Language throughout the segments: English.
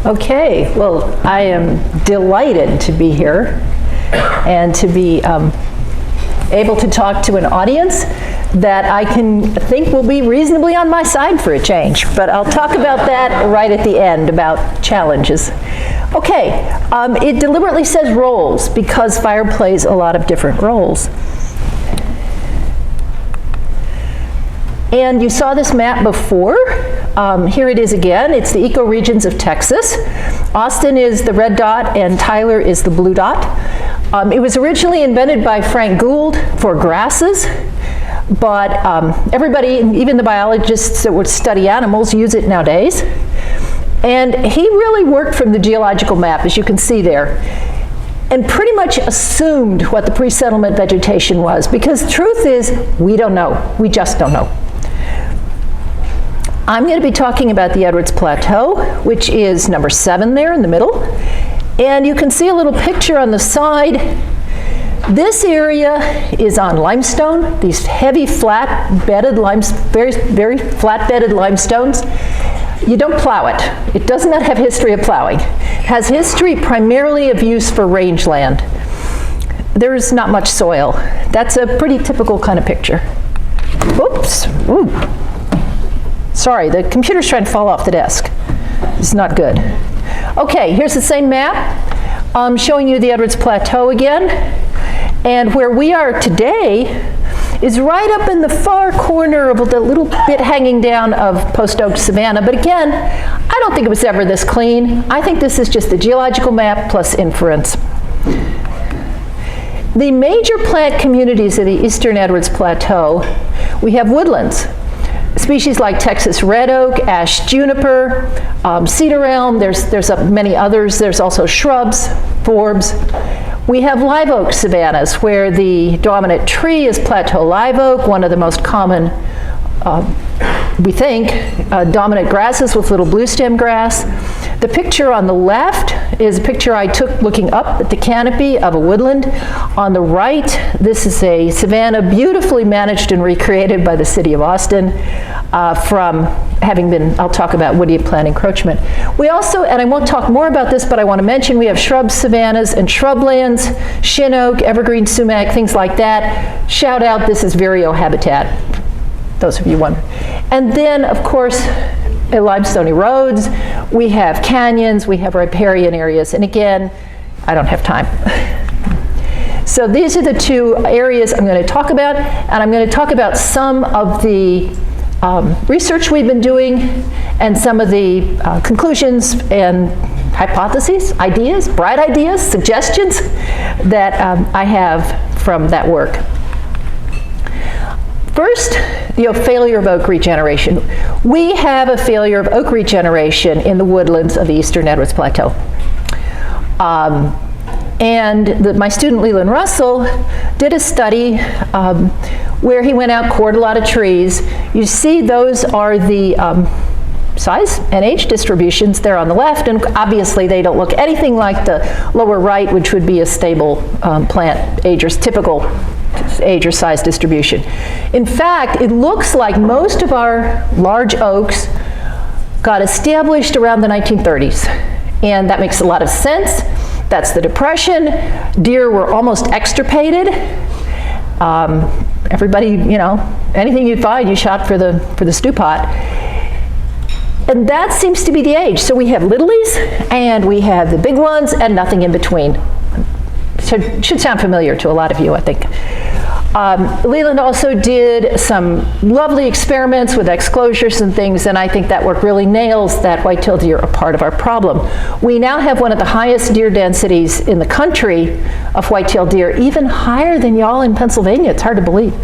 Okay, well, I am delighted to be here and to be able to talk to an audience that I think will be reasonably on my side for a change, but I'll talk about that right at the end, about challenges. Okay, it deliberately says roles because fire plays a lot of different roles. And you saw this map before. Here it is again. It's the ecoregions of Texas. Austin is the red dot and Tyler is the blue dot. It was originally invented by Frank Gould for grasses, but everybody, even the biologists that would study animals, use it nowadays. And he really worked from the geological map, as you can see there, and pretty much assumed what the pre-settlement vegetation was, because the truth is, we don't know. We just don't know. I'm going to be talking about the Edwards Plateau, which is number 7 there in the middle. And you can see a little picture on the side. This area is on limestone, these heavy flat-bedded very, very flat-bedded limestones. You don't plow it. It does not have history of plowing. It has history primarily of use for rangeland. There's not much soil. That's a pretty typical kind of picture. Oops. Ooh. Sorry, the computer's trying to fall off the desk. It's not good. Okay, here's the same map. I'm showing you the Edwards Plateau again. And where we are today is right up in the far corner of the little bit hanging down of post-oak savanna. But again, I don't think it was ever this clean. I think this is just the geological map plus inference. The major plant communities of the eastern Edwards Plateau, we have woodlands. Species like Texas red oak, ash juniper, cedar elm, there's many others. There's also shrubs, forbs. We have live oak savannas where the dominant tree is plateau live oak, one of the most common, we think, dominant grasses with little blue stem grass. The picture on the left is a picture I took looking up at the canopy of a woodland. On the right, this is a savanna beautifully managed and recreated by the city of Austin from having been, I'll talk about woody plant encroachment. We also, and I won't talk more about this, but I want to mention we have shrub savannas and shrublands, shin oak, evergreen sumac, things like that. Shout out, this is vireo habitat, those of you wondering. And then, of course, limestone roads, we have canyons, we have riparian areas, and again, I don't have time. So these are the two areas I'm going to talk about, and I'm going to talk about some of the research we've been doing and some of the conclusions and hypotheses, ideas, bright ideas, suggestions that I have from that work. First, failure of oak regeneration. We have a failure of oak regeneration in the woodlands of the eastern Edwards Plateau. My student Leland Russell did a study where he went out, cored a lot of trees. You see those are the size and age distributions there on the left, and obviously they don't look anything like the lower right, which would be a stable plant age or typical age or size distribution. In fact, it looks like most of our large oaks got established around the 1930s, and that makes a lot of sense. That's the Depression. Deer were almost extirpated. Everybody, anything you'd find, you shot for the stew pot. And that seems to be the age. So we have littlies, and we have the big ones, and nothing in between. Should sound familiar to a lot of you, I think. Leland also did some lovely experiments with exclosures and things, and I think that work really nails that white-tailed deer are part of our problem. We now have one of the highest deer densities in the country of white-tailed deer, even higher than y'all in Pennsylvania. It's hard to believe.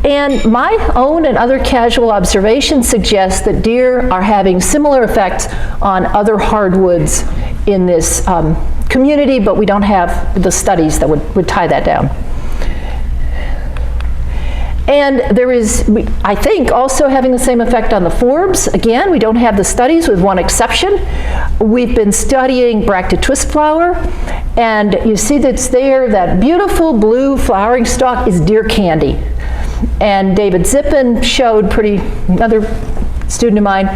And my own and other casual observations suggest that deer are having similar effects on other hardwoods in this community, but we don't have the studies that would tie that down. And there is, I think, also having the same effect on the forbs. Again, we don't have the studies with one exception. We've been studying bracted twistflower, and you see that's there, that beautiful blue flowering stalk is deer candy. And David Zippin showed, another student of mine,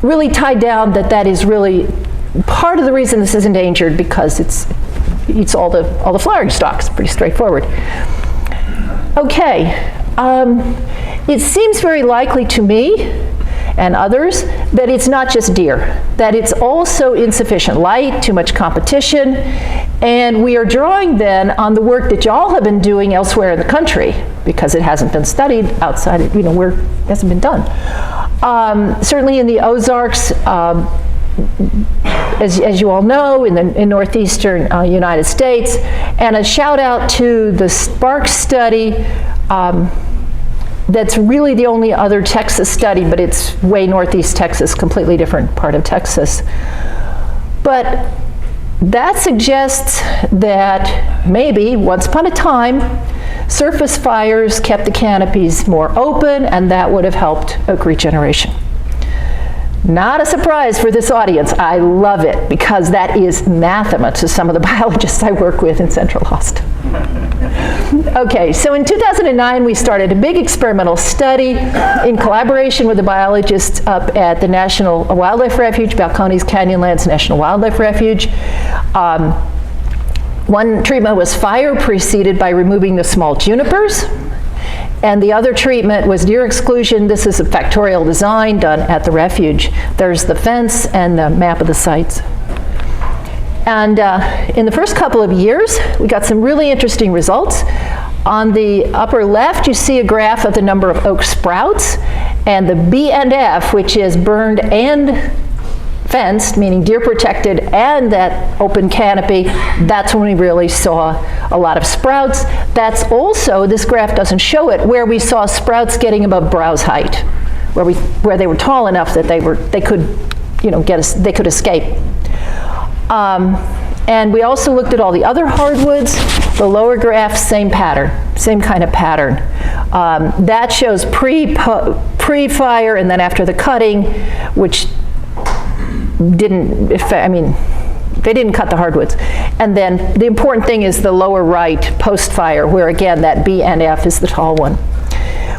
really tied down that that is really part of the reason this is endangered, because it eats all the flowering stalks. Pretty straightforward. Okay, it seems very likely to me and others that it's not just deer, that it's also insufficient light, too much competition, and we are drawing then on the work that y'all have been doing elsewhere in the country, because it hasn't been studied outside, where it hasn't been done. Certainly in the Ozarks, as you all know, in northeastern United States, and a shout out to the Sparks study. That's really the only other Texas study, but it's way northeast Texas, completely different part of Texas. But that suggests that maybe, once upon a time, surface fires kept the canopies more open, and that would have helped oak regeneration. Not a surprise for this audience. I love it, because that is anathema to some of the biologists I work with in Central Austin. Okay, so in 2009 we started a big experimental study in collaboration with the biologists up at the National Wildlife Refuge, Balcones Canyonlands National Wildlife Refuge. One treatment was fire preceded by removing the small junipers, and the other treatment was deer exclusion. This is a factorial design done at the refuge. There's the fence and the map of the sites. And in the first couple of years, we got some really interesting results. On the upper left, you see a graph of the number of oak sprouts, and the B and F, which is burned and fenced, meaning deer protected, and that open canopy, that's when we really saw a lot of sprouts. That's also, this graph doesn't show it, where we saw sprouts getting above browse height, where they were tall enough that they could escape. And we also looked at all the other hardwoods. The lower graph, same pattern, same kind of pattern. That shows pre-fire and then after the cutting, which didn't, they didn't cut the hardwoods. And then the important thing is the lower right, post-fire, where again that B and F is the tall one.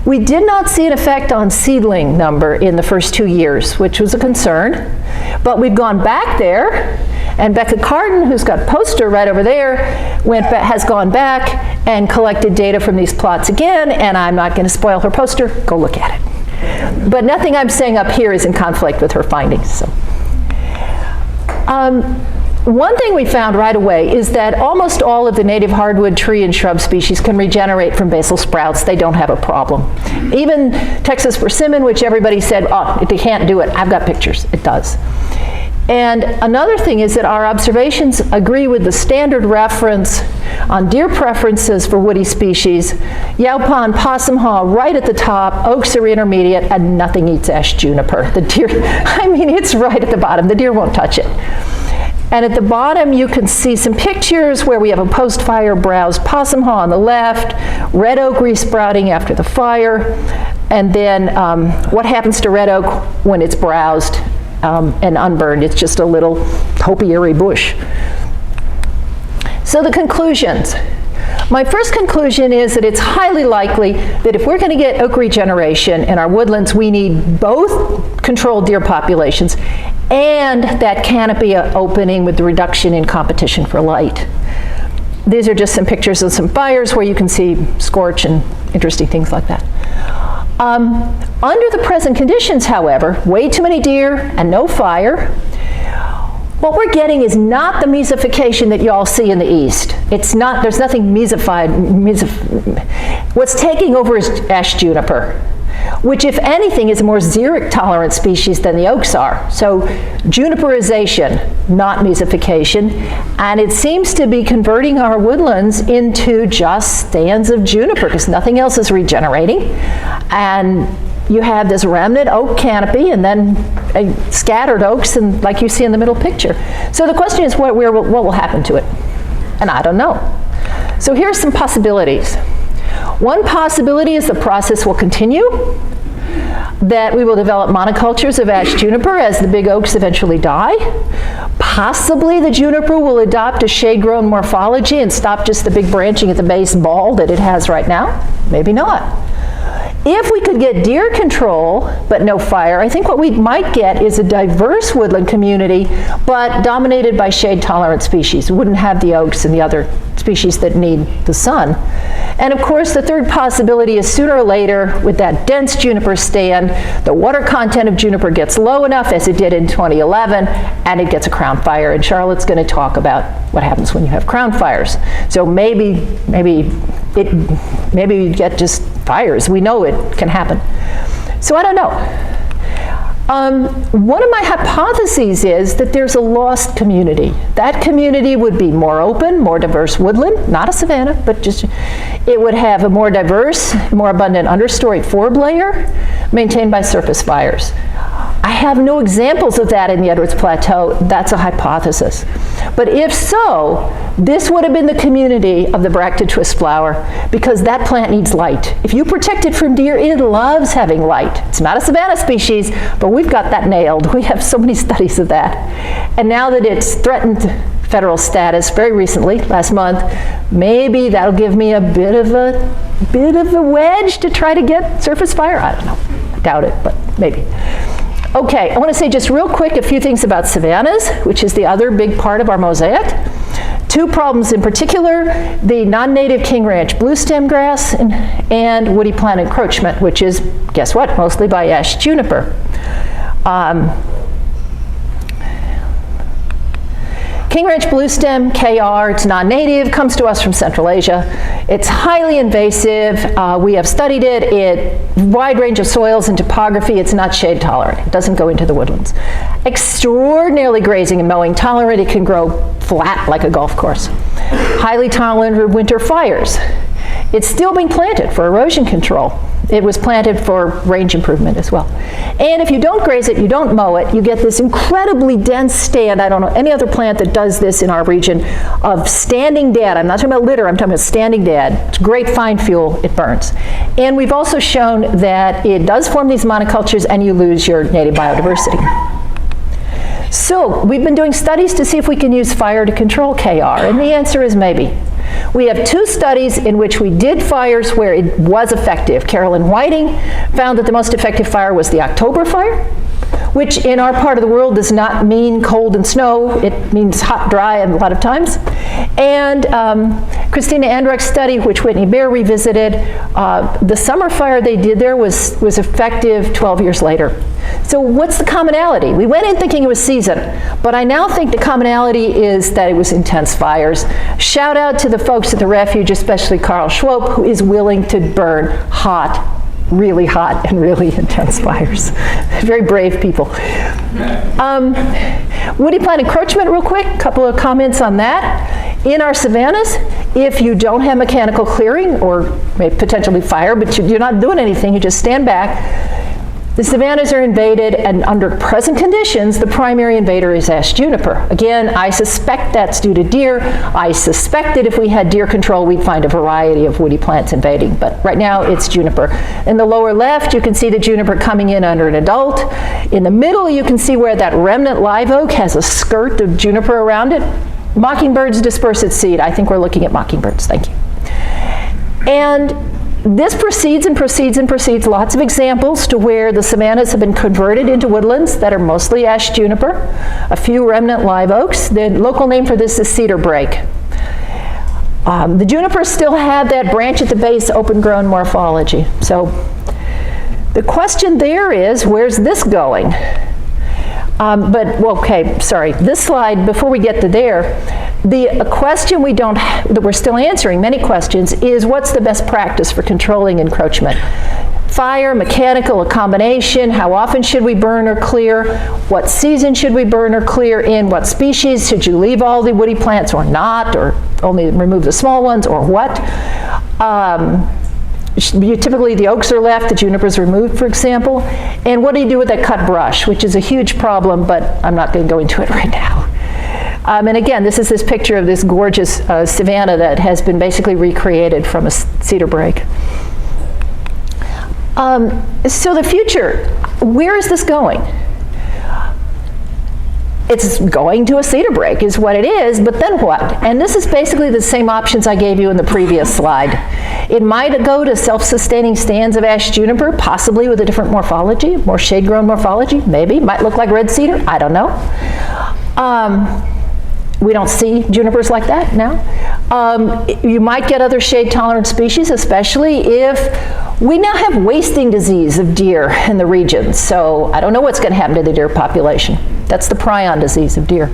We did not see an effect on seedling number in the first 2 years, which was a concern, but we've gone back there, and Becca Carden, who's got a poster right over there, has gone back and collected data from these plots again, and I'm not going to spoil her poster. Go look at it. But nothing I'm saying up here is in conflict with her findings. So. One thing we found right away is that almost all of the native hardwood tree and shrub species can regenerate from basal sprouts. They don't have a problem. Even Texas persimmon, which everybody said, oh, they can't do it. I've got pictures. It does. And another thing is that our observations agree with the standard reference on deer preferences for woody species. Yaupon, possum haw right at the top, oaks are intermediate, and nothing eats ash juniper. The deer, it's right at the bottom. The deer won't touch it. And at the bottom, you can see some pictures where we have a post-fire browsed possum haw on the left, red oak resprouting after the fire, and then what happens to red oak when it's browsed and unburned. It's just a little topiary bush. So the conclusions. My first conclusion is that it's highly likely that if we're going to get oak regeneration in our woodlands, we need both controlled deer populations and that canopy opening with the reduction in competition for light. These are just some pictures of some fires where you can see scorch and interesting things like that. Under the present conditions, however, way too many deer and no fire, what we're getting is not the mesification that y'all see in the east. It's not, there's nothing mesified. What's taking over is ash juniper, which if anything is a more xeric tolerant species than the oaks are. So juniperization, not mesification, and it seems to be converting our woodlands into just stands of juniper because nothing else is regenerating. And you have this remnant oak canopy and then scattered oaks, and like you see in the middle picture. So the question is what will happen to it? And I don't know. So here's some possibilities. One possibility is the process will continue, that we will develop monocultures of ash juniper as the big oaks eventually die. Possibly the juniper will adopt a shade-grown morphology and stop just the big branching at the base ball that it has right now. Maybe not. If we could get deer control, but no fire, I think what we might get is a diverse woodland community, but dominated by shade-tolerant species. We wouldn't have the oaks and the other species that need the sun. And of course, the third possibility is sooner or later, with that dense juniper stand, the water content of juniper gets low enough, as it did in 2011, and it gets a crown fire. And Charlotte's going to talk about what happens when you have crown fires. So maybe you get just fires. We know it can happen. So I don't know. One of my hypotheses is that there's a lost community. That community would be more open, more diverse woodland, not a savanna, but just, it would have a more diverse, more abundant understory forb layer maintained by surface fires. I have no examples of that in the Edwards Plateau. That's a hypothesis. But if so, this would have been the community of the bracted twist flower, because that plant needs light. If you protect it from deer, it loves having light. It's not a savanna species, but we've got that nailed. We have so many studies of that. And now that it's threatened federal status very recently, last month, maybe that'll give me a bit of a wedge to try to get surface fire. I don't know. I doubt it, but maybe. Okay, I want to say just real quick a few things about savannas, which is the other big part of our mosaic. Two problems in particular: the non-native King Ranch bluestem grass and woody plant encroachment, which is, guess what, mostly by ash juniper. King Ranch bluestem, KR, it's non-native, comes to us from Central Asia. It's highly invasive. We have studied it. Wide range of soils and topography. It's not shade tolerant. It doesn't go into the woodlands. Extraordinarily grazing and mowing tolerant. It can grow flat like a golf course. Highly tolerant of winter fires. It's still being planted for erosion control. It was planted for range improvement as well. And if you don't graze it, you don't mow it, you get this incredibly dense stand. I don't know any other plant that does this in our region, of standing dead. I'm not talking about litter, I'm talking about standing dead. It's great fine fuel, it burns. And we've also shown that it does form these monocultures and you lose your native biodiversity. So we've been doing studies to see if we can use fire to control KR, and the answer is maybe. We have two studies in which we did fires where it was effective. Carolyn Whiting found that the most effective fire was the October fire, which in our part of the world does not mean cold and snow. It means hot, dry, and a lot of times. And Christina Andrecht's study, which Whitney Bear revisited, the summer fire they did there was effective 12 years later. So what's the commonality? We went in thinking it was season, but I now think the commonality is that it was intense fires. Shout out to the folks at the refuge, especially Carl Schwope, who is willing to burn really hot and really intense fires. Very brave people. Woody plant encroachment real quick, a couple of comments on that. In our savannas, if you don't have mechanical clearing or maybe potentially fire, but you're not doing anything, you just stand back, the savannas are invaded, and under present conditions, the primary invader is ash juniper. Again, I suspect that's due to deer. I suspect that if we had deer control, we'd find a variety of woody plants invading, but right now it's juniper. In the lower left, you can see the juniper coming in under an adult. In the middle, you can see where that remnant live oak has a skirt of juniper around it. Mockingbirds disperse its seed. I think we're looking at mockingbirds, thank you. And this proceeds and proceeds and proceeds. Lots of examples to where the savannas have been converted into woodlands that are mostly ash juniper, a few remnant live oaks. The local name for this is cedar brake. The junipers still have that branch at the base open-grown morphology. So the question there is, where's this going? This slide, before we get to there, the question that we're still answering, many questions, is what's the best practice for controlling encroachment? Fire, mechanical, a combination, how often should we burn or clear? What season should we burn or clear in? What species? Should you leave all the woody plants or not, or only remove the small ones, or what? Typically the oaks are left, the junipers removed, for example. And what do you do with that cut brush, which is a huge problem, but I'm not going to go into it right now. And again, this is this picture of this gorgeous savanna that has been basically recreated from a cedar brake. So the future, where is this going? it's going to a cedar break is what it is, but then what? And this is basically the same options I gave you in the previous slide. It might go to self-sustaining stands of ash juniper, possibly with a different morphology, more shade-grown morphology, maybe. Might look like red cedar, I don't know. We don't see junipers like that now. You might get other shade-tolerant species, especially if we now have wasting disease of deer in the region. So I don't know what's going to happen to the deer population. That's the prion disease of deer.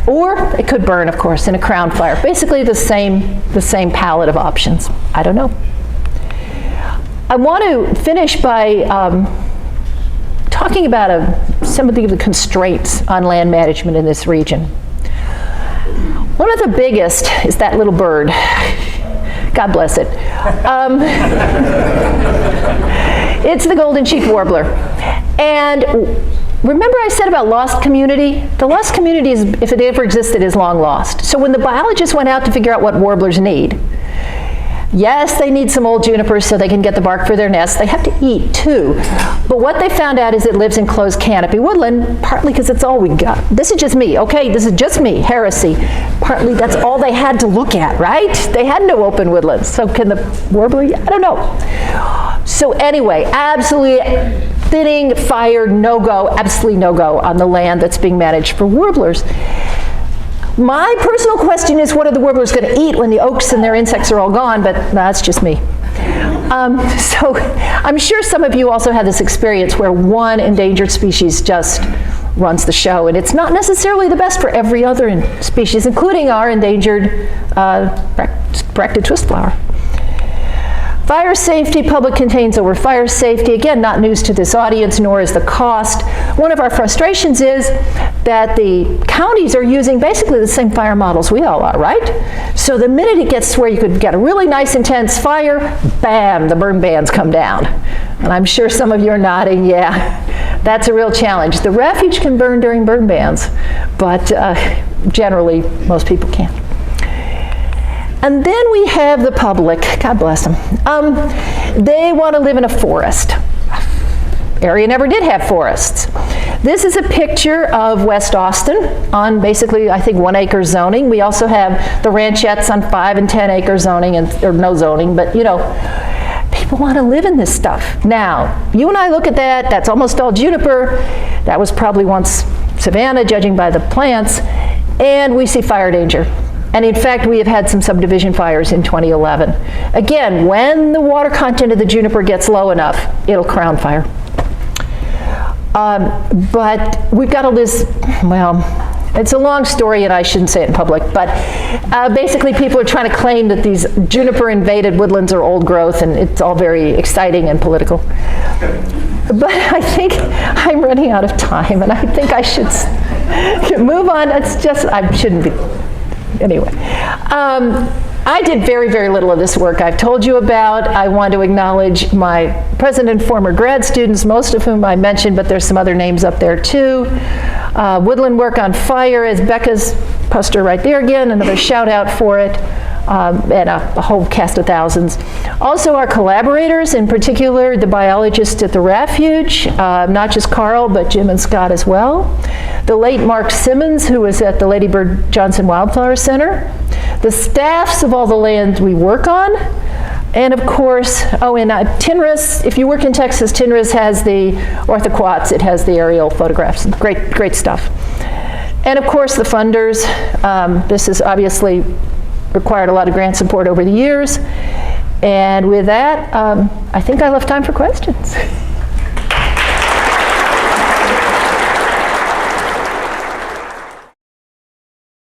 Or it could burn, of course, in a crown fire. Basically the same palette of options. I don't know. I want to finish by talking about some of the constraints on land management in this region. One of the biggest is that little bird. God bless it. It's the golden cheek warbler. And remember I said about lost community? The lost community, is, if it ever existed, is long lost. So when the biologists went out to figure out what warblers need, yes, they need some old junipers so they can get the bark for their nests. They have to eat too. But what they found out is it lives in closed canopy woodland, partly because it's all we got. This is just me, okay? This is just me, heresy. Partly that's all they had to look at, right? They had no open woodlands. So can the warbler? I don't know. So anyway, absolutely thinning, fire, no-go, absolutely no-go on the land that's being managed for warblers. My personal question is, what are the warblers going to eat when the oaks and their insects are all gone? But that's just me. So I'm sure some of you also had this experience where one endangered species just runs the show, and it's not necessarily the best for every other species, including our endangered bracted twistflower. Fire safety, public contains over fire safety. Again, not news to this audience, nor is the cost. One of our frustrations is that the counties are using basically the same fire models we all are, right? So the minute it gets where you could get a really nice intense fire, bam, the burn bans come down. And I'm sure some of you are nodding, yeah, that's a real challenge. The refuge can burn during burn bans, but generally most people can't. And then we have the public, God bless them. They want to live in a forest. Area never did have forests. This is a picture of West Austin on basically, I think, 1 acre zoning. We also have the ranchettes on 5 and 10 acre zoning, or no zoning, but you know, people want to live in this stuff. Now, you and I look at that, that's almost all juniper. That was probably once savanna, judging by the plants, and we see fire danger. And in fact, we have had some subdivision fires in 2011. Again, when the water content of the juniper gets low enough, it'll crown fire. But we've got a list, well, it's a long story and I shouldn't say it in public, but basically people are trying to claim that these juniper invaded woodlands are old growth, and it's all very exciting and political. But I think I'm running out of time, and I think I should move on. It's just, I shouldn't be. Anyway, I did very, very little of this work I've told you about. I want to acknowledge my present and former grad students, most of whom I mentioned, but there's some other names up there too. Woodland Work on Fire, as Becca's poster right there again, another shout out for it, and a whole cast of thousands. Also our collaborators, in particular the biologists at the refuge, not just Carl, but Jim and Scott as well. The late Mark Simmons, who was at the Lady Bird Johnson Wildflower Center. The staffs of all the lands we work on. And of course, oh, and TNRS, if you work in Texas, TNRS has the orthoquats, it has the aerial photographs, great, great stuff. And of course the funders. This has obviously required a lot of grant support over the years. And with that, I think I left time for questions.